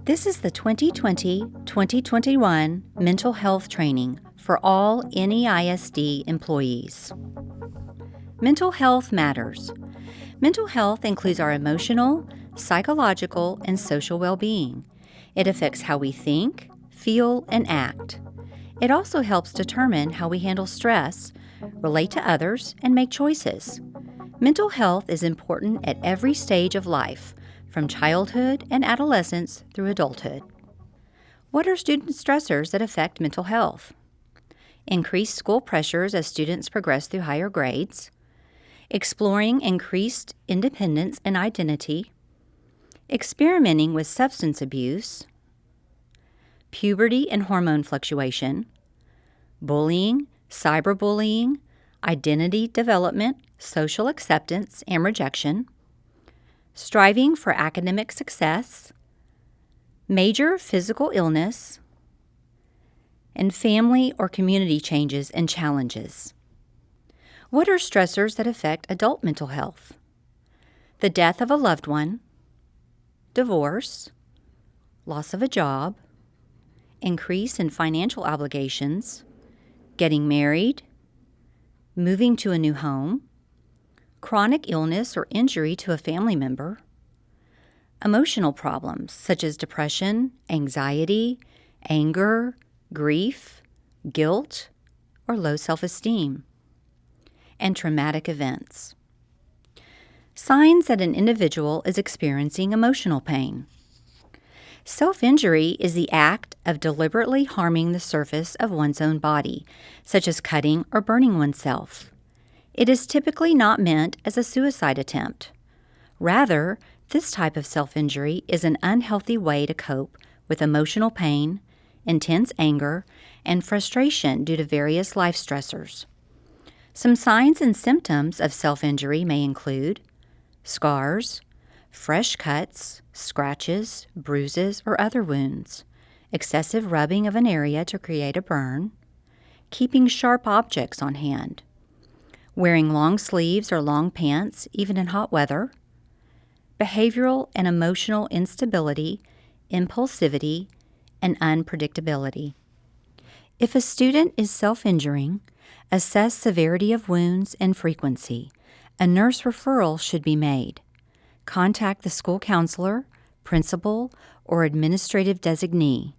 This is the 2020-2021 Mental Health Training for all NEISD employees. Mental health matters. Mental health includes our emotional, psychological, and social well-being. It affects how we think, feel, and act. It also helps determine how we handle stress, relate to others, and make choices. Mental health is important at every stage of life, from childhood and adolescence through adulthood. What are student stressors that affect mental health? Increased school pressures as students progress through higher grades, exploring increased independence and identity, experimenting with substance abuse, puberty and hormone fluctuation, bullying, cyberbullying, identity development, social acceptance and rejection, striving for academic success, major physical illness, and family or community changes and challenges. What are stressors that affect adult mental health? The death of a loved one, divorce, loss of a job, increase in financial obligations, getting married, moving to a new home, chronic illness or injury to a family member, emotional problems such as depression, anxiety, anger, grief, guilt, or low self-esteem, and traumatic events. Signs that an individual is experiencing emotional pain. Self-injury is the act of deliberately harming the surface of one's own body, such as cutting or burning oneself. It is typically not meant as a suicide attempt. Rather, this type of self-injury is an unhealthy way to cope with emotional pain, intense anger, and frustration due to various life stressors. Some signs and symptoms of self-injury may include scars, fresh cuts, scratches, bruises, or other wounds, excessive rubbing of an area to create a burn, keeping sharp objects on hand, wearing long sleeves or long pants, even in hot weather, behavioral and emotional instability, impulsivity, and unpredictability. If a student is self-injuring, assess severity of wounds and frequency. A nurse referral should be made. Contact the school counselor, principal, or administrative designee.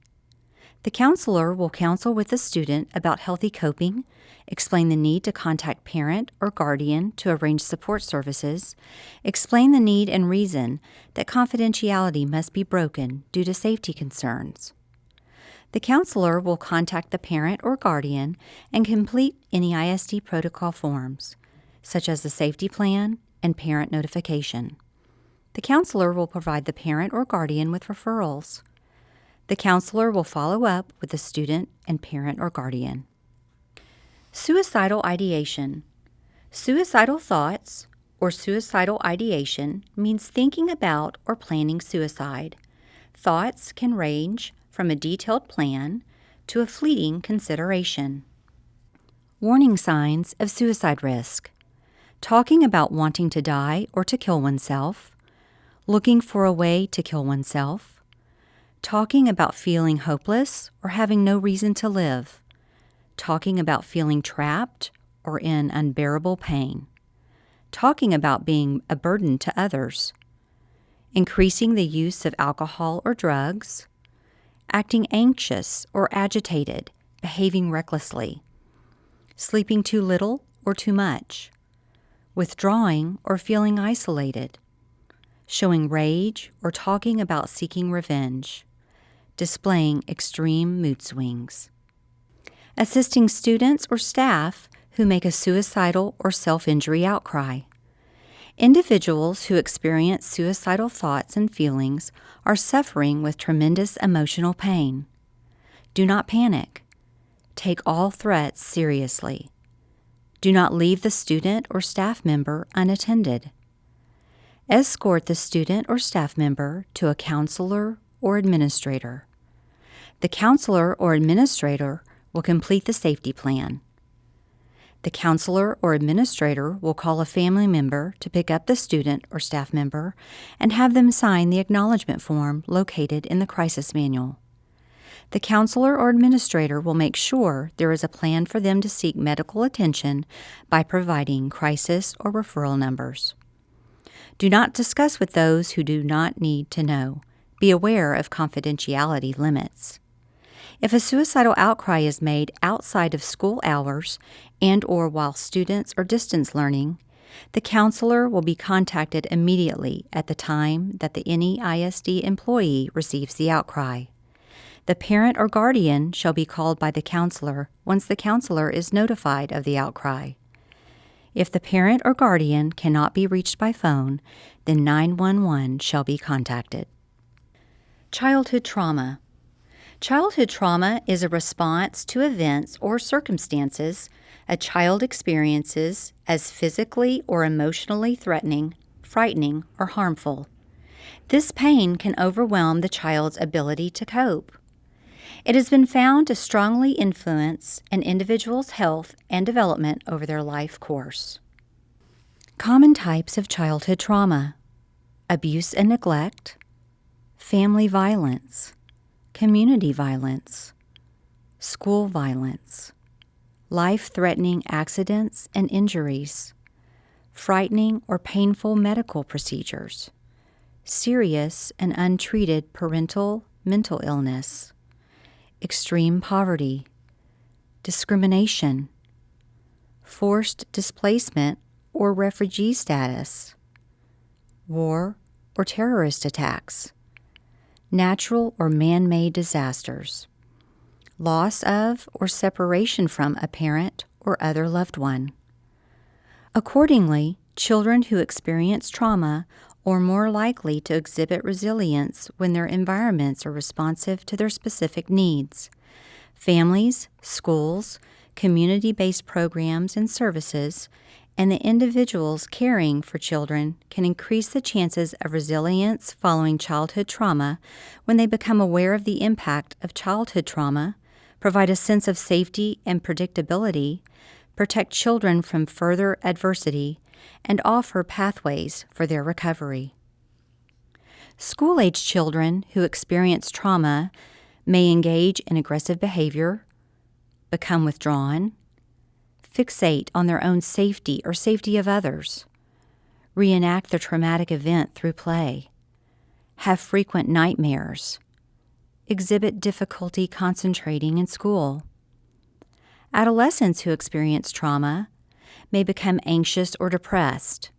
The counselor will counsel with the student about healthy coping, explain the need to contact parent or guardian to arrange support services, explain the need and reason that confidentiality must be broken due to safety concerns. The counselor will contact the parent or guardian and complete NEISD protocol forms, such as the safety plan and parent notification. The counselor will provide the parent or guardian with referrals. The counselor will follow up with the student and parent or guardian. Suicidal ideation. Suicidal thoughts or suicidal ideation means thinking about or planning suicide. Thoughts can range from a detailed plan to a fleeting consideration. Warning signs of suicide risk. Talking about wanting to die or to kill oneself. Looking for a way to kill oneself. Talking about feeling hopeless or having no reason to live. Talking about feeling trapped or in unbearable pain. Talking about being a burden to others. Increasing the use of alcohol or drugs. Acting anxious or agitated, behaving recklessly. Sleeping too little or too much. Withdrawing or feeling isolated. Showing rage or talking about seeking revenge. Displaying extreme mood swings. Assisting students or staff who make a suicidal or self-injury outcry. Individuals who experience suicidal thoughts and feelings are suffering with tremendous emotional pain. Do not panic. Take all threats seriously. Do not leave the student or staff member unattended. Escort the student or staff member to a counselor or administrator. The counselor or administrator will complete the safety plan. The counselor or administrator will call a family member to pick up the student or staff member and have them sign the acknowledgement form located in the crisis manual. The counselor or administrator will make sure there is a plan for them to seek medical attention by providing crisis or referral numbers. Do not discuss with those who do not need to know. Be aware of confidentiality limits. If a suicidal outcry is made outside of school hours and/or while students are distance learning, the counselor will be contacted immediately at the time that the NEISD employee receives the outcry. The parent or guardian shall be called by the counselor once the counselor is notified of the outcry. If the parent or guardian cannot be reached by phone, then 911 shall be contacted. Childhood trauma. Childhood trauma is a response to events or circumstances a child experiences as physically or emotionally threatening, frightening, or harmful. This pain can overwhelm the child's ability to cope. It has been found to strongly influence an individual's health and development over their life course. Common types of childhood trauma: abuse and neglect, family violence, community violence, school violence, life-threatening accidents and injuries, frightening or painful medical procedures, serious and untreated parental mental illness, extreme poverty, discrimination, forced displacement or refugee status, war or terrorist attacks, natural or man-made disasters, loss of or separation from a parent or other loved one. Accordingly, children who experience trauma are more likely to exhibit resilience when their environments are responsive to their specific needs. Families, schools, community-based programs and services, and the individuals caring for children can increase the chances of resilience following childhood trauma when they become aware of the impact of childhood trauma, provide a sense of safety and predictability, protect children from further adversity, and offer pathways for their recovery. School-age children who experience trauma may engage in aggressive behavior, become withdrawn, fixate on their own safety or safety of others, reenact the traumatic event through play, have frequent nightmares, exhibit difficulty concentrating in school. Adolescents who experience trauma may become anxious or depressed,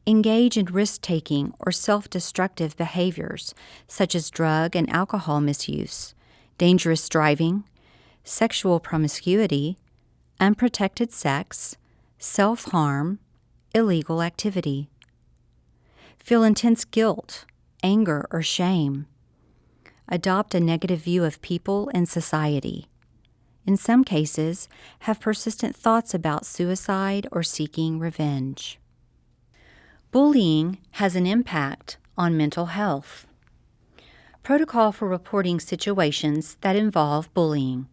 engage in risk-taking or self-destructive behaviors such as drug and alcohol misuse, dangerous driving, sexual promiscuity, unprotected sex, self-harm, illegal activity. Feel intense guilt, anger, or shame. Adopt a negative view of people and society. In some cases, have persistent thoughts about suicide or seeking revenge. Bullying has an impact on mental health. Protocol for reporting situations that involve bullying.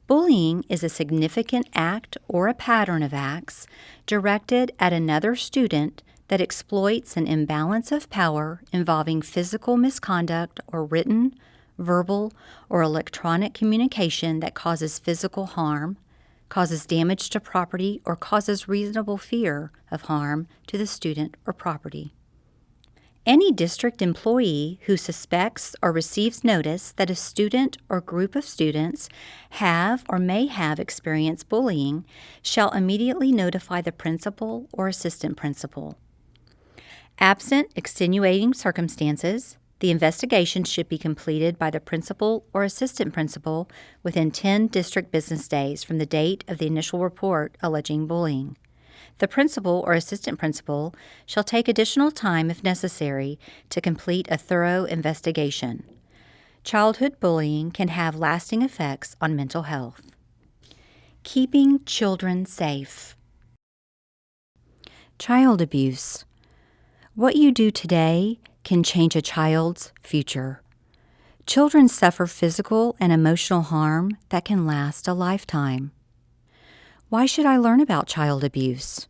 Bullying is a significant act or a pattern of acts directed at another student that exploits an imbalance of power involving physical misconduct or written, verbal, or electronic communication that causes physical harm, causes damage to property, or causes reasonable fear of harm to the student or property. Any district employee who suspects or receives notice that a student or group of students have or may have experienced bullying shall immediately notify the principal or assistant principal. Absent extenuating circumstances, the investigation should be completed by the principal or assistant principal within 10 district business days from the date of the initial report alleging bullying. The principal or assistant principal shall take additional time if necessary to complete a thorough investigation. Childhood bullying can have lasting effects on mental health. Keeping children safe. Child abuse. What you do today can change a child's future. Children suffer physical and emotional harm that can last a lifetime. Why should I learn about child abuse?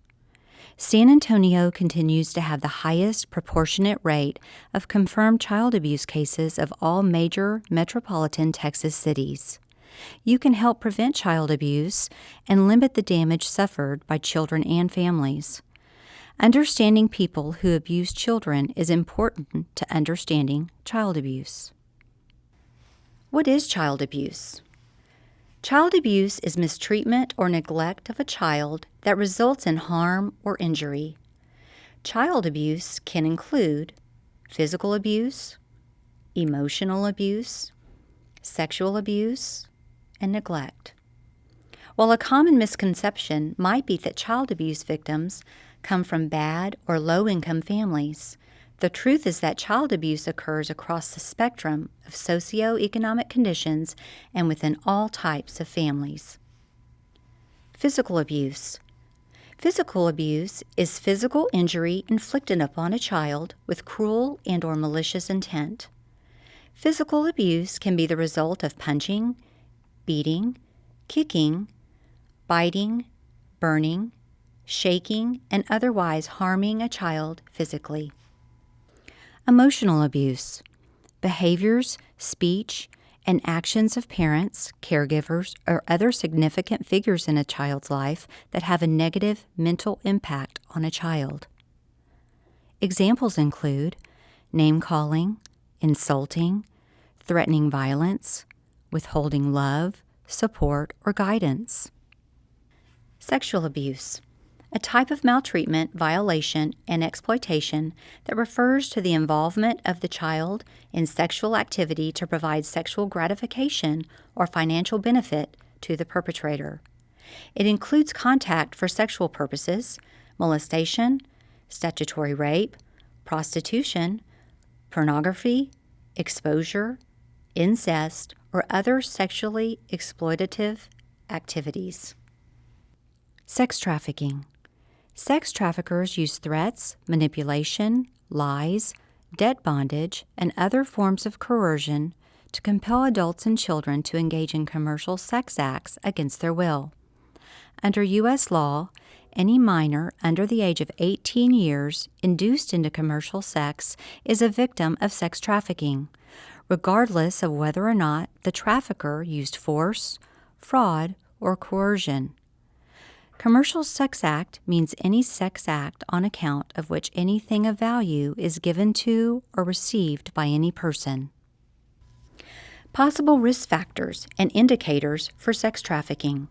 San Antonio continues to have the highest proportionate rate of confirmed child abuse cases of all major metropolitan Texas cities. You can help prevent child abuse and limit the damage suffered by children and families. Understanding people who abuse children is important to understanding child abuse. What is child abuse? Child abuse is mistreatment or neglect of a child that results in harm or injury. Child abuse can include physical abuse, emotional abuse, sexual abuse, and neglect. While a common misconception might be that child abuse victims come from bad or low-income families, the truth is that child abuse occurs across the spectrum of socioeconomic conditions and within all types of families. Physical abuse. Physical abuse is physical injury inflicted upon a child with cruel and/or malicious intent. Physical abuse can be the result of punching, beating, kicking, biting, burning, shaking, and otherwise harming a child physically. Emotional abuse. Behaviors, speech, and actions of parents, caregivers, or other significant figures in a child's life that have a negative mental impact on a child. Examples include name-calling, insulting, threatening violence, withholding love, support, or guidance. Sexual abuse. A type of maltreatment, violation, and exploitation that refers to the involvement of the child in sexual activity to provide sexual gratification or financial benefit to the perpetrator. It includes contact for sexual purposes, molestation, statutory rape, prostitution, pornography, exposure, incest, or other sexually exploitative activities. Sex trafficking. Sex traffickers use threats, manipulation, lies, debt bondage, and other forms of coercion to compel adults and children to engage in commercial sex acts against their will. Under U.S. law, any minor under the age of 18 years induced into commercial sex is a victim of sex trafficking, regardless of whether or not the trafficker used force, fraud, or coercion. Commercial sex act means any sex act on account of which anything of value is given to or received by any person. Possible risk factors and indicators for sex trafficking: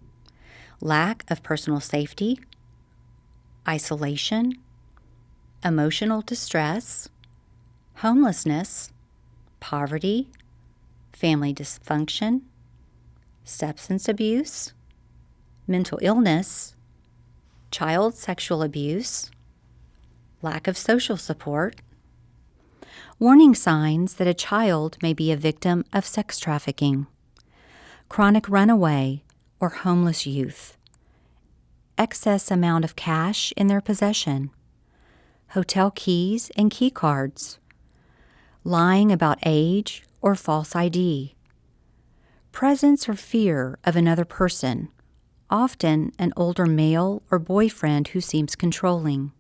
lack of personal safety, isolation, emotional distress, homelessness, poverty, family dysfunction, substance abuse, mental illness, child sexual abuse, lack of social support. Warning signs that a child may be a victim of sex trafficking: chronic runaway or homeless youth, excess amount of cash in their possession, hotel keys and key cards, lying about age or false ID, presence or fear of another person, often an older male or boyfriend who seems controlling,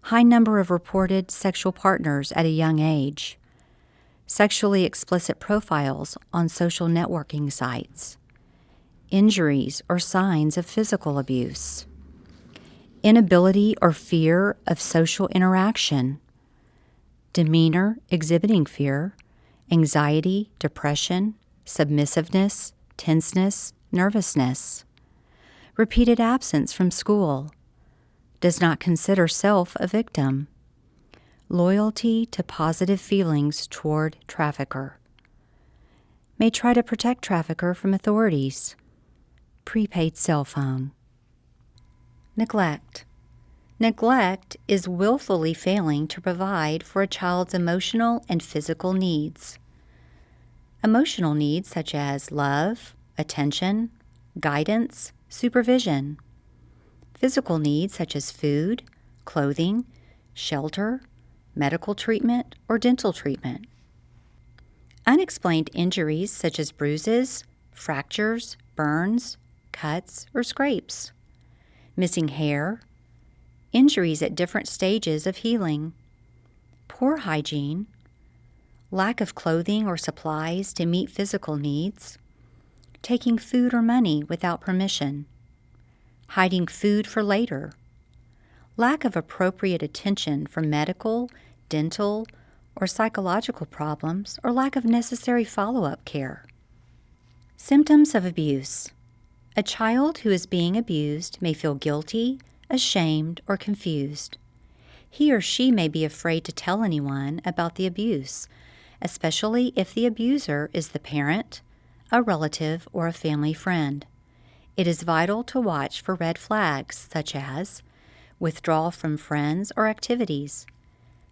high number of reported sexual partners at a young age, sexually explicit profiles on social networking sites, injuries or signs of physical abuse, inability or fear of social interaction, demeanor exhibiting fear, anxiety, depression, submissiveness, tenseness, nervousness, repeated absence from school, does not consider self a victim, loyalty to positive feelings toward trafficker, may try to protect trafficker from authorities, prepaid cell phone. Neglect. Neglect is willfully failing to provide for a child's emotional and physical needs. Emotional needs such as love, attention, guidance, supervision. Physical needs such as food, clothing, shelter, medical treatment, or dental treatment. Unexplained injuries such as bruises, fractures, burns, cuts, or scrapes, missing hair, injuries at different stages of healing, poor hygiene, lack of clothing or supplies to meet physical needs, taking food or money without permission, hiding food for later, lack of appropriate attention for medical, dental, or psychological problems, or lack of necessary follow-up care. Symptoms of abuse. A child who is being abused may feel guilty, ashamed, or confused. He or she may be afraid to tell anyone about the abuse, especially if the abuser is the parent, a relative, or a family friend. It is vital to watch for red flags such as withdrawal from friends or activities,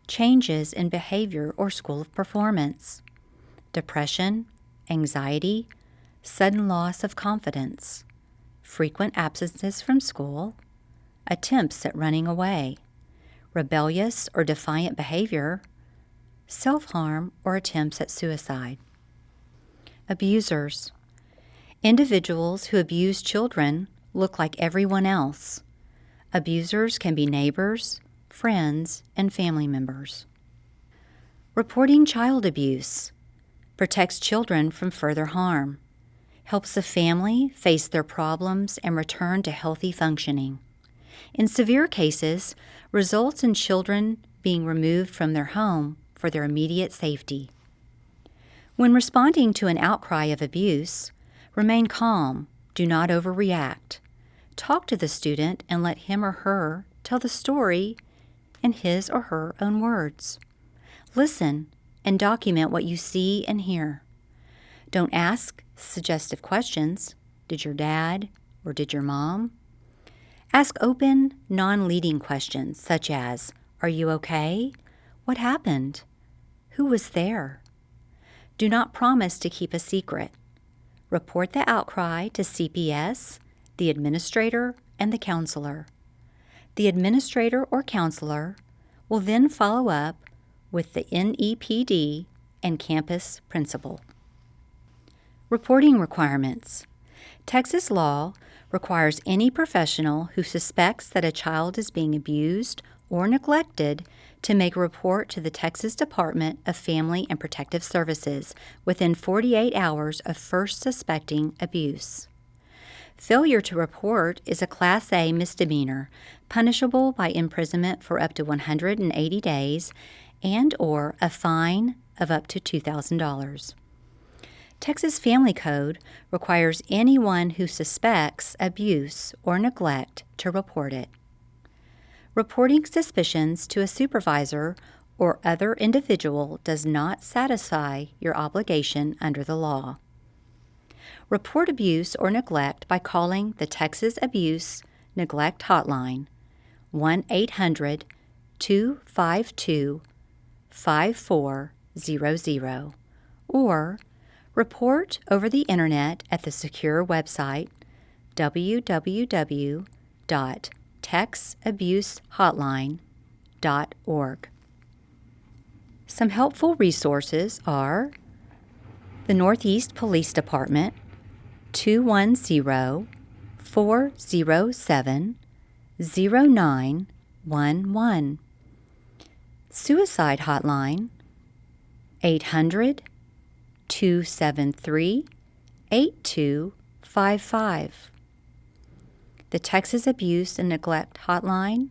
changes in behavior or school performance, depression, anxiety, sudden loss of confidence, frequent absences from school, attempts at running away, rebellious or defiant behavior, self-harm, or attempts at suicide. Abusers. Individuals who abuse children look like everyone else. Abusers can be neighbors, friends, and family members. Reporting child abuse protects children from further harm, helps the family face their problems and return to healthy functioning. In severe cases, results in children being removed from their home for their immediate safety. When responding to an outcry of abuse, remain calm, do not overreact. Talk to the student and let him or her tell the story in his or her own words. Listen and document what you see and hear. Don't ask suggestive questions. Did your dad or did your mom? Ask open, non-leading questions such as, are you okay? What happened? Who was there? Do not promise to keep a secret. Report the outcry to CPS, the administrator, and the counselor. The administrator or counselor will then follow up with the NEPD and campus principal. Reporting requirements. Texas law requires any professional who suspects that a child is being abused or neglected to make a report to the Texas Department of Family and Protective Services within 48 hours of first suspecting abuse. Failure to report is a Class A misdemeanor, punishable by imprisonment for up to 180 days and/or a fine of up to $2,000. Texas Family Code requires anyone who suspects abuse or neglect to report it. Reporting suspicions to a supervisor or other individual does not satisfy your obligation under the law. Report abuse or neglect by calling the Texas Abuse Neglect Hotline, 1-800-252-5400, or report over the Internet at the secure website www.texabusehotline.org. Some helpful resources are the Northeast Police Department, 210-407-0911. Suicide Hotline, 800-273-8255. The Texas Abuse and Neglect Hotline,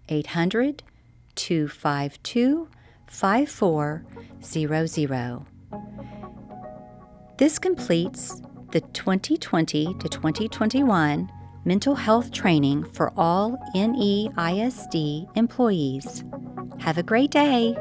800-252-5400. This completes the 2020 to 2021 mental health training for all NEISD employees. Have a great day.